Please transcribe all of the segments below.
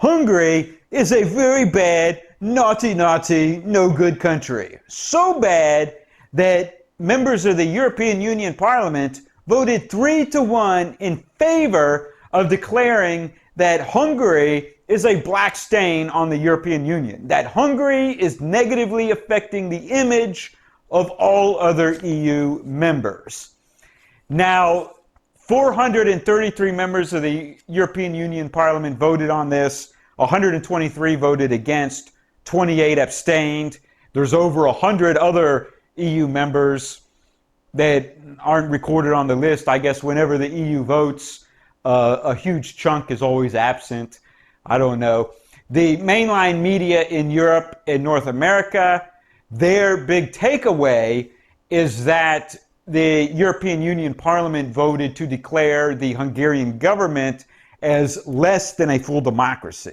Hungary is a very bad, naughty, no good country. So bad that members of the European Union Parliament voted 3-1 in favor of declaring that Hungary is a black stain on the European Union, that Hungary is negatively affecting the image of all other EU members. Now, 433 members of the European Union Parliament voted on this. 123 voted against, 28 abstained. There's over 100 other EU members that aren't recorded on the list. I guess whenever the EU votes, a huge chunk is always absent. I don't know. The mainline media in Europe and North America, their big takeaway is that the European Union Parliament voted to declare the Hungarian government as less than a full democracy.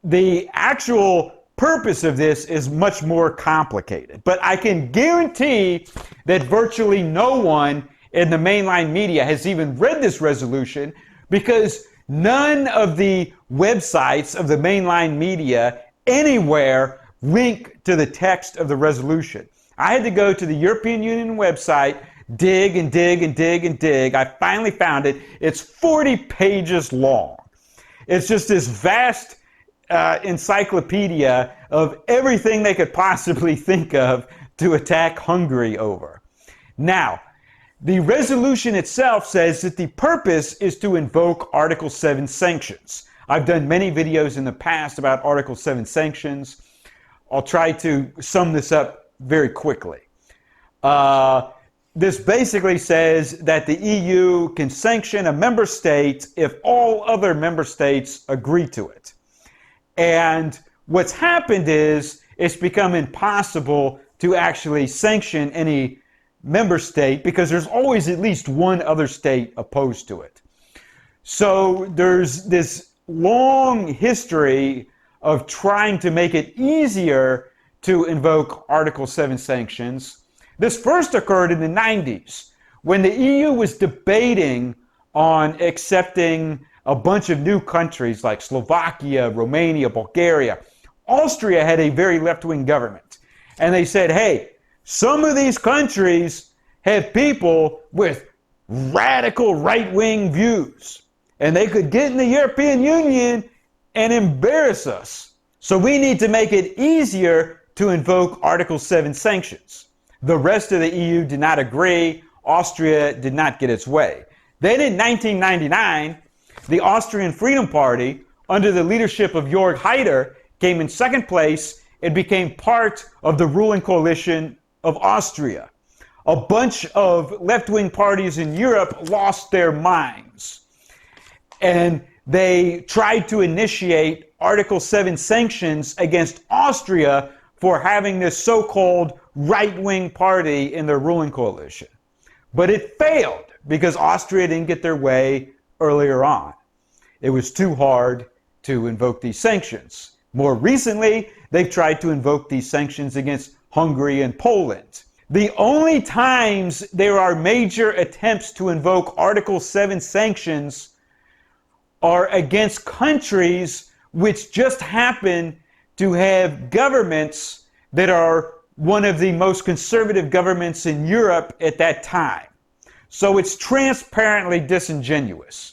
The actual purpose of this is much more complicated, but I can guarantee that virtually no one in the mainline media has even read this resolution, because none of the websites of the mainline media anywhere link to the text of the resolution. I had to go to the European Union website, dig and dig and dig and dig. I finally found it. It's 40 pages long. It's just this vast encyclopedia of everything they could possibly think of to attack Hungary over. Now, the resolution itself says that the purpose is to invoke Article 7 sanctions. I've done many videos in the past about Article 7 sanctions. I'll try to sum this up very quickly. This basically says that the EU can sanction a member state if all other member states agree to it. And what's happened is it's become impossible to actually sanction any member state because there's always at least one other state opposed to it. So there's this long history of trying to make it easier to invoke Article 7 sanctions. This first occurred in the 90s when the EU was debating on accepting a bunch of new countries like Slovakia, Romania, Bulgaria. Austria had a very left-wing government. And they said, hey, some of these countries have people with radical right-wing views, and they could get in the European Union and embarrass us. So we need to make it easier to invoke Article 7 sanctions. The rest of the EU did not agree. Austria did not get its way. Then in 1999, the Austrian Freedom Party, under the leadership of Jörg Haider, came in second place and became part of the ruling coalition of Austria. A bunch of left-wing parties in Europe lost their minds, and they tried to initiate Article 7 sanctions against Austria for having this so-called right-wing party in their ruling coalition. But it failed because Austria didn't get their way earlier on. It was too hard to invoke these sanctions. More recently, they've tried to invoke these sanctions against Hungary and Poland. The only times there are major attempts to invoke Article 7 sanctions are against countries which just happen to have governments that are one of the most conservative governments in Europe at that time. So it's transparently disingenuous.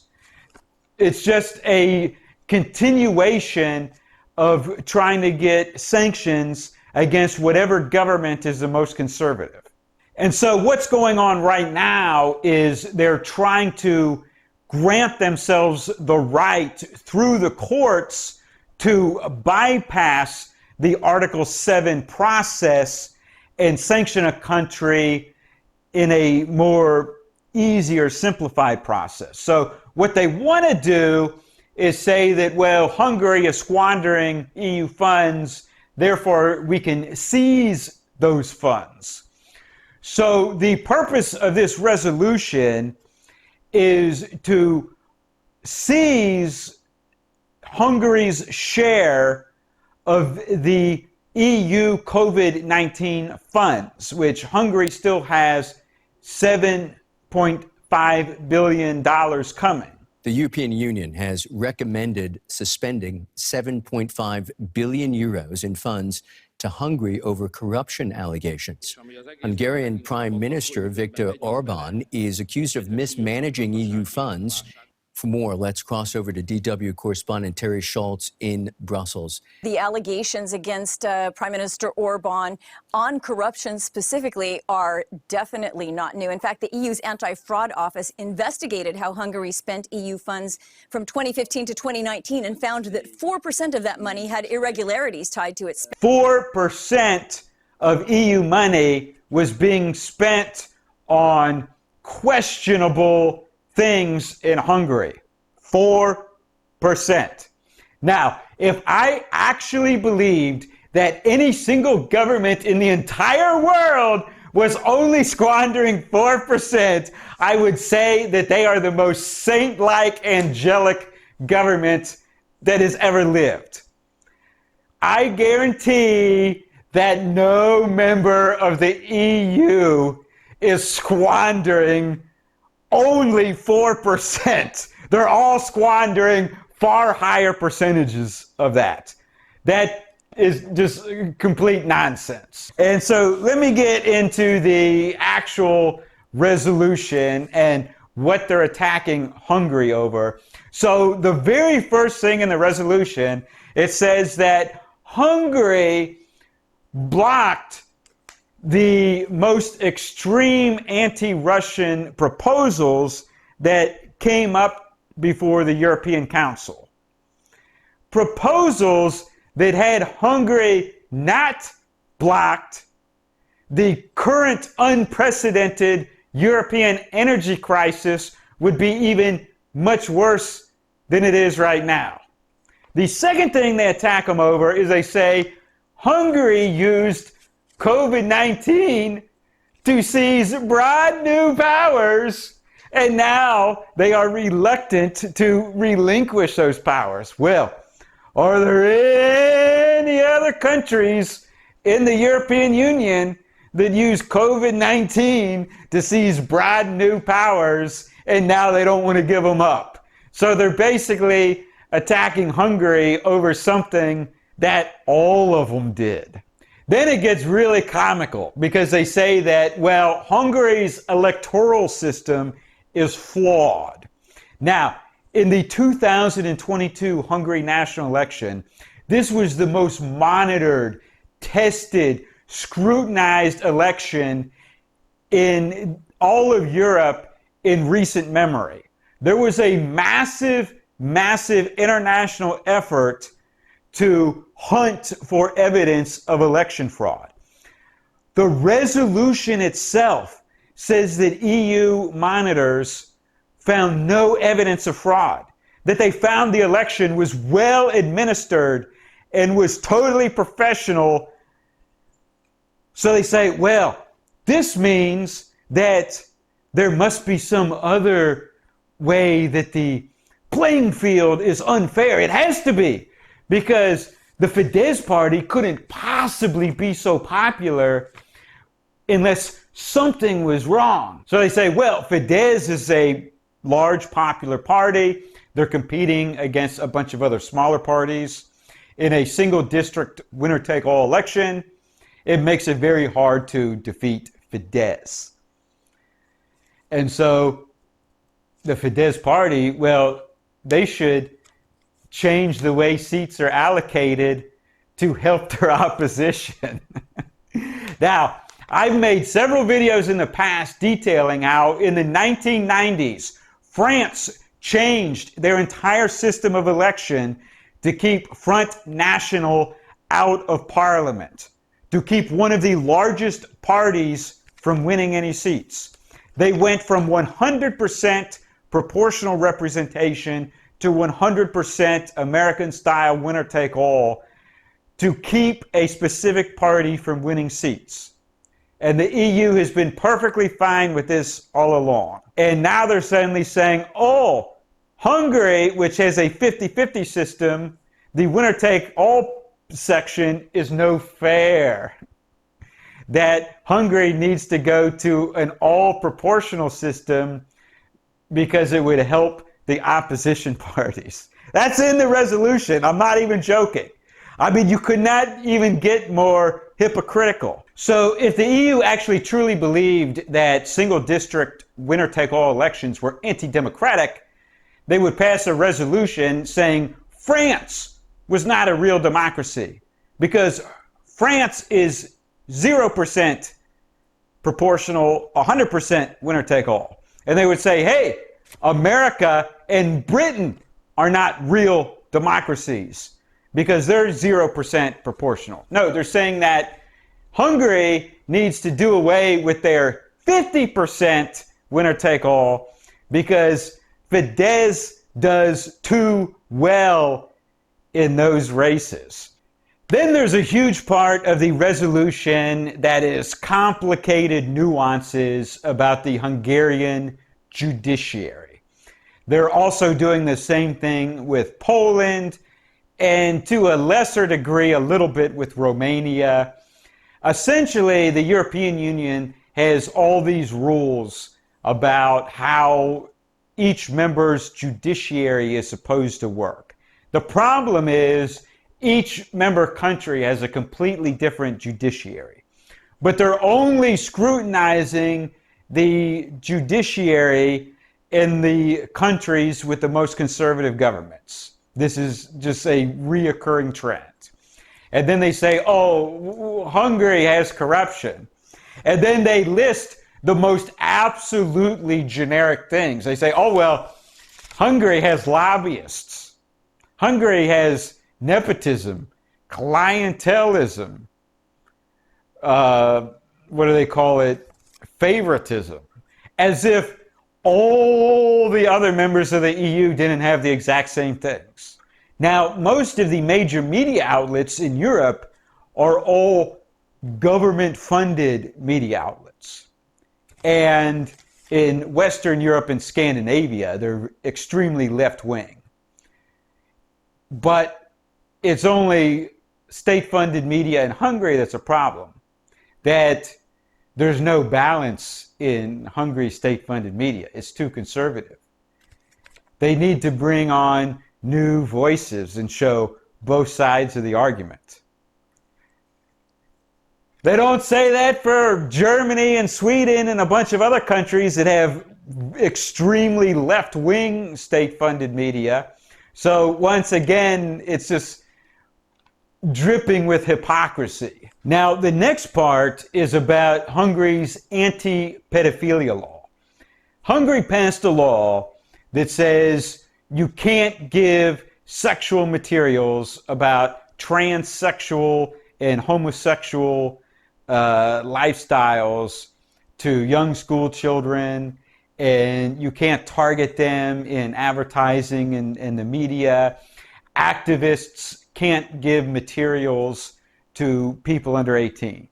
It's just a continuation of trying to get sanctions against whatever government is the most conservative. And so what's going on right now is they're trying to grant themselves the right through the courts to bypass the Article 7 process and sanction a country in a more easier, simplified process. So what they want to do is say that, well, Hungary is squandering EU funds, therefore we can seize those funds. So the purpose of this resolution is to seize Hungary's share of the EU COVID-19 funds, which Hungary still has $7.5 billion coming. The European Union has recommended suspending 7.5 billion euros in funds to Hungary over corruption allegations. Hungarian Prime Minister Viktor Orban is accused of mismanaging EU funds. For more, let's cross over to DW correspondent Terry Schultz in Brussels. The allegations against Prime Minister Orban on corruption specifically are definitely not new. In fact, the EU's anti-fraud office investigated how Hungary spent EU funds from 2015 to 2019 and found that 4% of that money had irregularities tied to its spending. 4% of EU money was being spent on questionable things in Hungary. 4%. Now, if I actually believed that any single government in the entire world was only squandering 4%, I would say that they are the most saint-like, angelic government that has ever lived. I guarantee that no member of the EU is squandering only 4%. They're all squandering far higher percentages of that. That is just complete nonsense. And so let me get into the actual resolution and what they're attacking Hungary over. So the very first thing in the resolution, it says that Hungary blocked the most extreme anti-Russian proposals that came up before the European Council. Proposals that had Hungary not blocked the current unprecedented European energy crisis would be even much worse than it is right now. The second thing they attack them over is they say Hungary used COVID-19 to seize broad new powers, and now they are reluctant to relinquish those powers. Well, are there any other countries in the European Union that use COVID-19 to seize broad new powers, and now they don't want to give them up? So they're basically attacking Hungary over something that all of them did. Then it gets really comical because they say that, well, Hungary's electoral system is flawed. Now, in the 2022 Hungary national election, this was the most monitored, tested, scrutinized election in all of Europe in recent memory. There was a massive international effort to hunt for evidence of election fraud. The resolution itself says that EU monitors found no evidence of fraud, that they found the election was well administered and was totally professional. So they say, well, this means that there must be some other way that the playing field is unfair. It has to be, because the Fidesz party couldn't possibly be so popular unless something was wrong. So they say, well, Fidesz is a large popular party. They're competing against a bunch of other smaller parties in a single district winner-take-all election. It makes it very hard to defeat Fidesz. And so the Fidesz party, well, they should change the way seats are allocated to help their opposition. Now, I've made several videos in the past detailing how in the 1990s, France changed their entire system of election to keep Front National out of parliament, to keep one of the largest parties from winning any seats. They went from 100% proportional representation to 100% American-style winner-take-all to keep a specific party from winning seats. And the EU has been perfectly fine with this all along. And now they're suddenly saying, oh, Hungary, which has a 50-50 system, the winner-take-all section is no fair. That Hungary needs to go to an all-proportional system because it would help the opposition parties. That's in the resolution. I'm not even joking. I mean, you could not even get more hypocritical. So if the EU actually truly believed that single district winner-take-all elections were anti-democratic, they would pass a resolution saying France was not a real democracy because France is 0% proportional, 100% winner-take-all. And they would say, hey, America and Britain are not real democracies because they're 0% proportional. No, they're saying that Hungary needs to do away with their 50% winner-take-all because Fidesz does too well in those races. Then there's a huge part of the resolution that is complicated nuances about the Hungarian judiciary. They're also doing the same thing with Poland and to a lesser degree, a little bit with Romania. Essentially, the European Union has all these rules about how each member's judiciary is supposed to work. The problem is each member country has a completely different judiciary, but they're only scrutinizing the judiciary in the countries with the most conservative governments. This is just a reoccurring trend. And then they say, oh, Hungary has corruption. And then they list the most absolutely generic things. They say, oh, well, Hungary has lobbyists. Hungary has nepotism, clientelism, what do they call it? Favoritism. As if all the other members of the EU didn't have the exact same things. Now, most of the major media outlets in Europe are all government-funded media outlets. And in Western Europe and Scandinavia, they're extremely left-wing. But it's only state-funded media in Hungary that's a problem. That there's no balance in Hungary's state-funded media. It's too conservative. They need to bring on new voices and show both sides of the argument. They don't say that for Germany and Sweden and a bunch of other countries that have extremely left-wing state-funded media. So once again, it's just dripping with hypocrisy. Now, the next part is about Hungary's anti-pedophilia law. Hungary passed a law that says you can't give sexual materials about transsexual and homosexual lifestyles to young school children, and you can't target them in advertising and the media. Activists can't give materials to people under 18.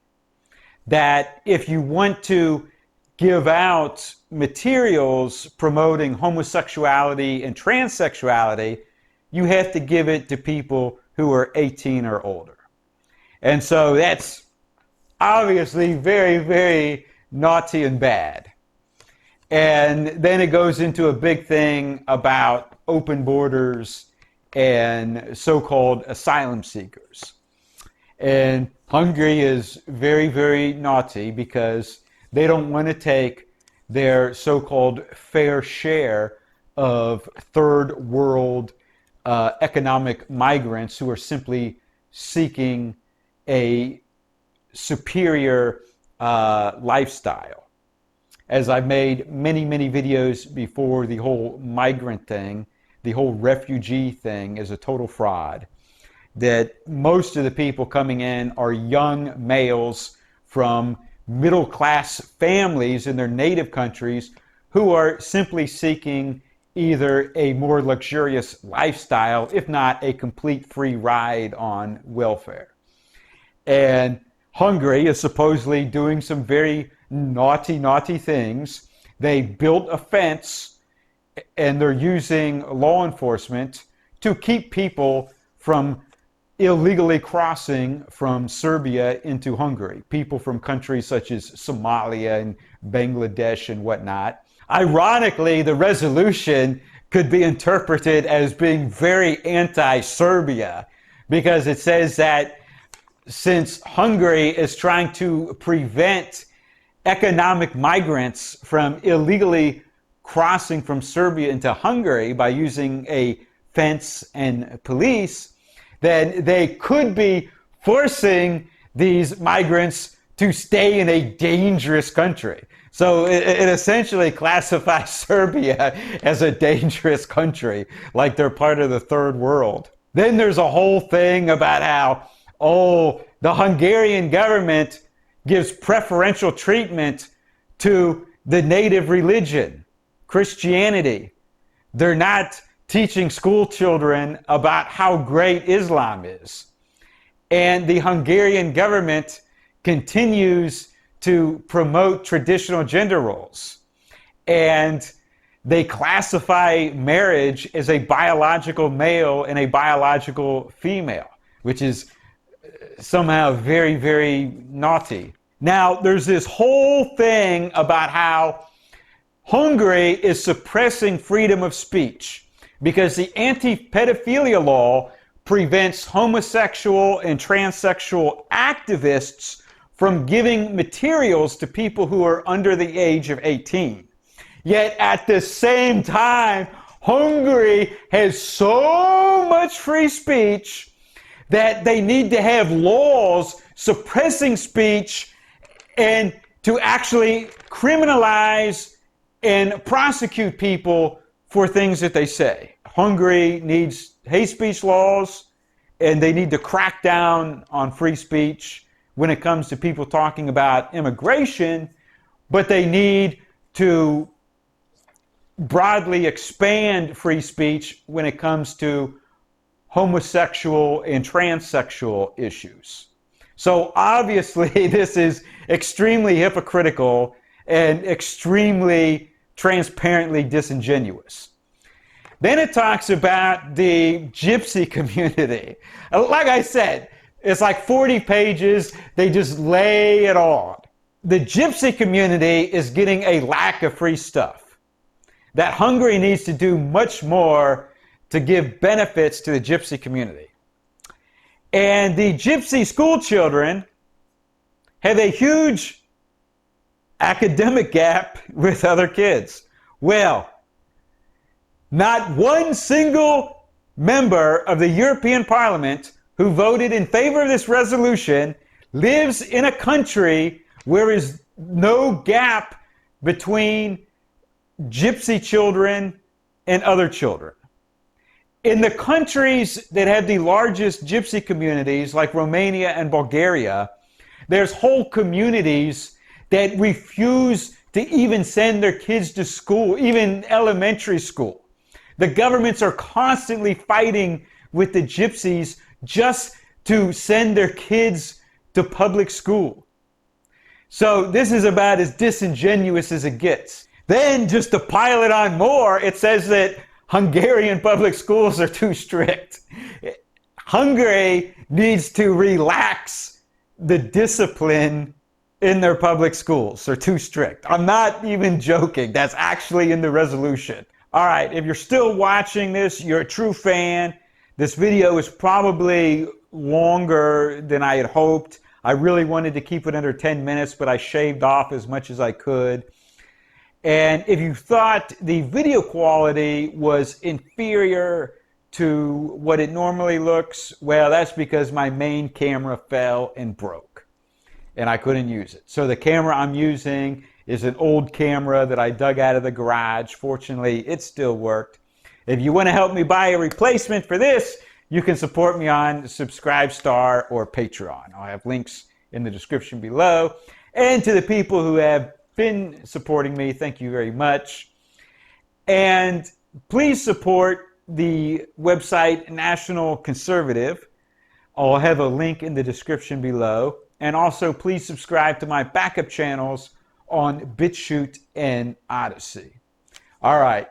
That if you want to give out materials promoting homosexuality and transsexuality, you have to give it to people who are 18 or older. And so that's obviously very, very naughty and bad. And then it goes into a big thing about open borders and so-called asylum seekers. And Hungary is very, very naughty because they don't want to take their so-called fair share of third world economic migrants who are simply seeking a superior lifestyle. As I've made many, many videos before, the whole migrant thing, the whole refugee thing is a total fraud. That most of the people coming in are young males from middle-class families in their native countries who are simply seeking either a more luxurious lifestyle, if not a complete free ride on welfare. And Hungary is supposedly doing some very naughty, naughty things. They built a fence and they're using law enforcement to keep people from illegally crossing from Serbia into Hungary, people from countries such as Somalia and Bangladesh and whatnot. Ironically, the resolution could be interpreted as being very anti-Serbia, because it says that since Hungary is trying to prevent economic migrants from illegally crossing from Serbia into Hungary by using a fence and police, then they could be forcing these migrants to stay in a dangerous country. So it essentially classifies Serbia as a dangerous country, like they're part of the third world. Then there's a whole thing about how, the Hungarian government gives preferential treatment to the native religion, Christianity. They're not teaching school children about how great Islam is. And the Hungarian government continues to promote traditional gender roles. And they classify marriage as a biological male and a biological female, which is somehow very, very naughty. Now, there's this whole thing about how Hungary is suppressing freedom of speech because the anti-pedophilia law prevents homosexual and transsexual activists from giving materials to people who are under the age of 18. Yet at the same time, Hungary has so much free speech that they need to have laws suppressing speech and to actually criminalize and prosecute people for things that they say. Hungary needs hate speech laws, and they need to crack down on free speech when it comes to people talking about immigration, but they need to broadly expand free speech when it comes to homosexual and transsexual issues. So obviously this is extremely hypocritical and extremely transparently disingenuous. Then it talks about the Gypsy community. Like I said, it's like 40 pages. They just lay it on. The Gypsy community is getting a lack of free stuff. That Hungary needs to do much more to give benefits to the Gypsy community. And the Gypsy school children have a huge academic gap with other kids. Well, not one single member of the European Parliament who voted in favor of this resolution lives in a country where there is no gap between Gypsy children and other children. In the countries that have the largest Gypsy communities, like Romania and Bulgaria, there's whole communities that refuse to even send their kids to school, even elementary school. The governments are constantly fighting with the Gypsies just to send their kids to public school. So this is about as disingenuous as it gets. Then, just to pile it on more, it says that Hungarian public schools are too strict. Hungary needs to relax the discipline in their public schools. They're too strict. I'm not even joking. That's actually in the resolution. All right, if you're still watching this, you're a true fan. This video is probably longer than I had hoped. I really wanted to keep it under 10 minutes, but I shaved off as much as I could. And if you thought the video quality was inferior to what it normally looks, well, that's because my main camera fell and broke, and I couldn't use it. So the camera I'm using is an old camera that I dug out of the garage. Fortunately, it still worked. If you want to help me buy a replacement for this, you can support me on Subscribestar or Patreon. I'll have links in the description below. And to the people who have been supporting me, thank you very much. And please support the website National Conservative. I'll have a link in the description below. And also please subscribe to my backup channels on BitChute and Odyssey. All right,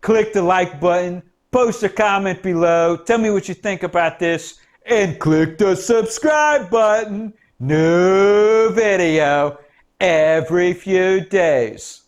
click the like button, post a comment below, tell me what you think about this, and click the subscribe button. New video every few days.